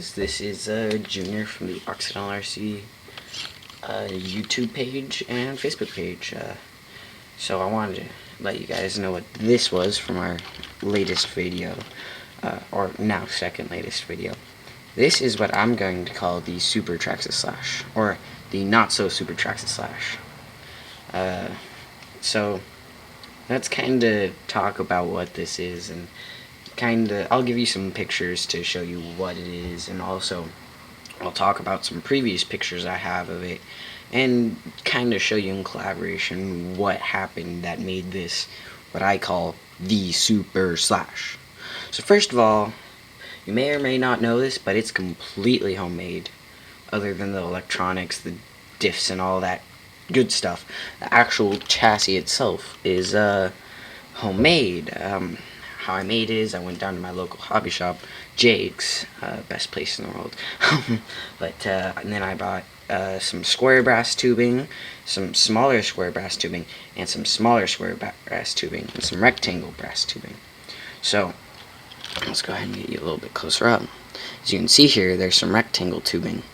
guys, this is Junior from the Occidental RC YouTube page and Facebook page. So I wanted to let you guys know what this was from our latest video, or now second latest video. This is what I'm going to call the Super Traxxas Slash, or the not so Super Traxxas Slash. So let's kind of talk about what this is, and I'll give you some pictures to show you what it is, and also I'll talk about some previous pictures I have of it and kind of show you in collaboration what happened that made this what I call the Super Slash. So first of all, you may or may not know this, but it's completely homemade. Other than the electronics, the diffs and all that good stuff, the actual chassis itself is homemade. How I made it is I went down to my local hobby shop, Jake's, best place in the world. And then I bought some square brass tubing, some smaller square brass tubing, and some smaller square brass tubing, and some rectangle brass tubing. So let's go ahead and get you a little bit closer up. As you can see here, there's some rectangle tubing,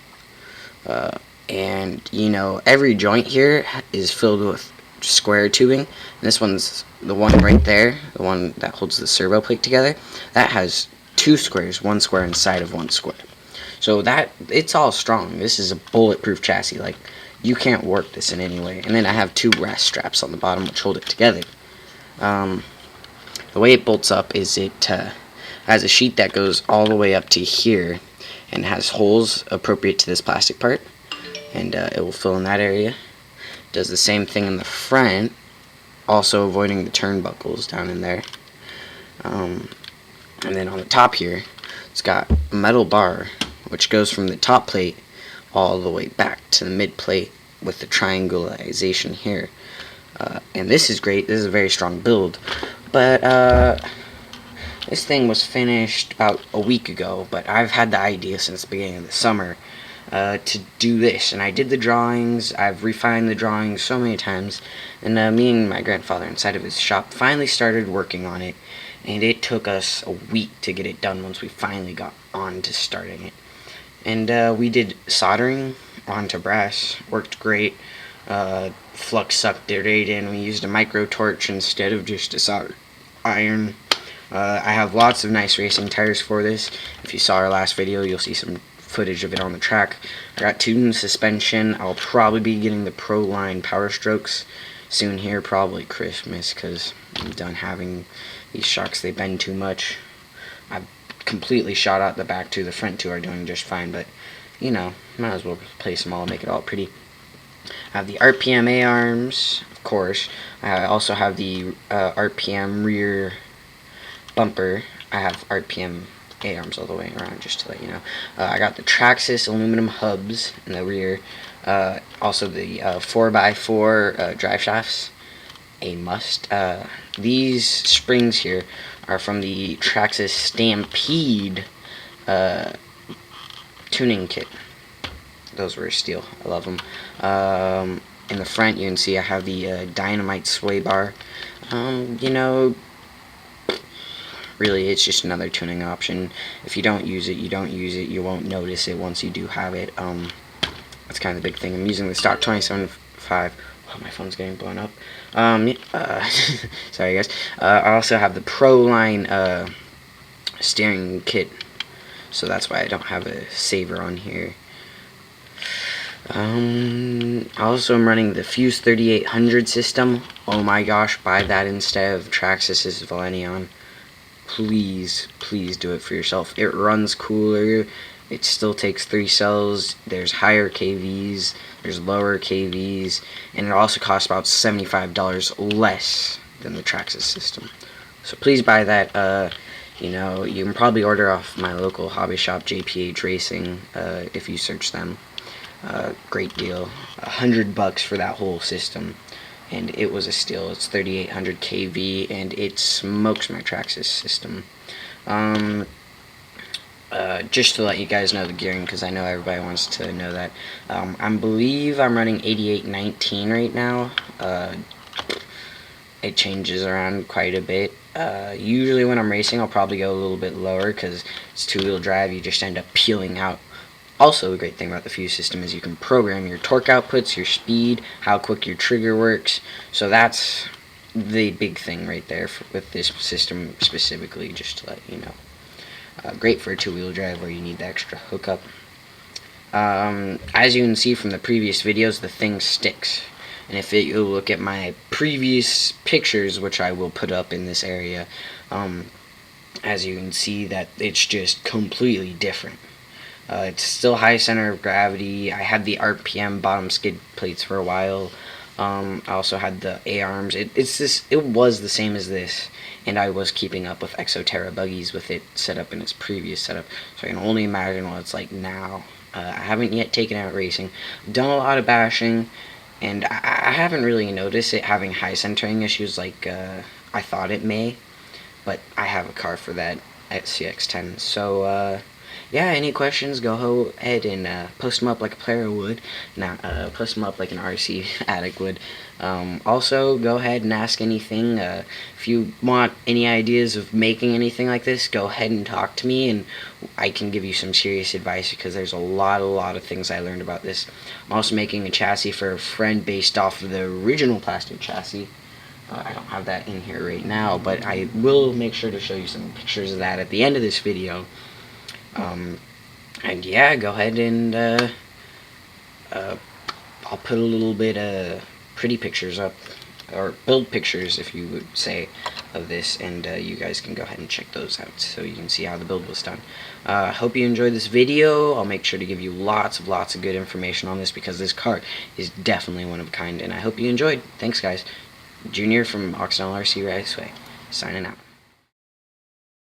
and you know, every joint here is filled with square tubing. And this one's the one right there, the one that holds the servo plate together, that has two squares, one square inside of one square. So that it's all strong. This is a bulletproof chassis. Like, you can't work this in any way. And then I have two brass straps on the bottom which hold it together. The way it bolts up is it has a sheet that goes all the way up to here and has holes appropriate to this plastic part, and it will fill in that area. Does the same thing in the front, also avoiding the turnbuckles down in there. And then on the top here, it's got a metal bar which goes from the top plate all the way back to the mid plate with the triangulation here. And this is great. This is a very strong build. But this thing was finished about a week ago, but I've had the idea since the beginning of the summer to do this, and I did the drawings. I've refined the drawings so many times, and me and my grandfather inside of his shop finally started working on it, and it took us a week to get it done once we finally got on to starting it. And we did soldering onto brass, worked great. Flux sucked it right in. We used a micro torch instead of just a solder iron. I have lots of nice racing tires for this. If you saw our last video, you'll see some footage of it on the track. I got tuned suspension. I'll probably be getting the Pro Line Power Strokes soon here, probably Christmas, because I'm done having these shocks. They bend too much. I've completely shot out the back two. The front two are doing just fine, but you know, might as well replace them all and make it all pretty. I have the RPM A-arms, of course. I also have the RPM rear bumper. I have RPM A-arms all the way around, just to let you know. I got the Traxxas aluminum hubs in the rear. Also the 4x4 drive shafts, a must. These springs here are from the Traxxas Stampede tuning kit. Those were steel. I love them. In the front, you can see I have the Dynamite sway bar. You know, really, it's just another tuning option. If you don't use it, you don't use it. You won't notice it once you do have it. That's kind of the big thing. I'm using the stock 27.5. Oh, my phone's getting blown up. Sorry, guys. I also have the Pro Line steering kit, so that's why I don't have a saver on here. I also am running the Fuse 3800 system. Oh my gosh, buy that instead of Traxxas's Valenion. Please do it for yourself. It runs cooler. It still takes 3 cells. There's higher KVs, there's lower KVs, and it also costs about $75 less than the Traxxas system. So please buy that. You know, you can probably order off my local hobby shop, JPH Racing, if you search them. Great deal. $100 for that whole system, and it was a steal. It's 3800 kV, and it smokes my Traxxas system. Just to let you guys know the gearing, because I know everybody wants to know that. I believe I'm running 8819 right now. it changes around quite a bit. Usually when I'm racing, I'll probably go a little bit lower because it's two-wheel drive. You just end up peeling out. Also, a great thing about the fuse system is you can program your torque outputs, your speed, how quick your trigger works. So that's the big thing right there with this system specifically, just to let you know. Great for a two-wheel drive where you need the extra hookup. As you can see from the previous videos, the thing sticks. And if you look at my previous pictures, which I will put up in this area, as you can see that it's just completely different. It's still high center of gravity. I had the RPM bottom skid plates for a while. I also had the A-arms. It was the same as this, and I was keeping up with Exoterra buggies with it set up in its previous setup. So I can only imagine what it's like now. I haven't yet taken out racing. Done a lot of bashing, and I haven't really noticed it having high centering issues like I thought it may, but I have a car for that at CX-10. So yeah, any questions, go ahead and post them up like a player would, not post them up like an RC addict would. Also, go ahead and ask anything. If you want any ideas of making anything like this, go ahead and talk to me, and I can give you some serious advice, because there's a lot of things I learned about this. I'm also making a chassis for a friend based off of the original plastic chassis. I don't have that in here right now, but I will make sure to show you some pictures of that at the end of this video. And yeah, go ahead and I'll put a little bit of pretty pictures up, or build pictures if you would say, of this, and you guys can go ahead and check those out so you can see how the build was done. Hope you enjoyed this video. I'll make sure to give you lots of good information on this, because this car is definitely one of a kind, and I hope you enjoyed. Thanks guys. Junior from Oxnell RC Raceway, signing out.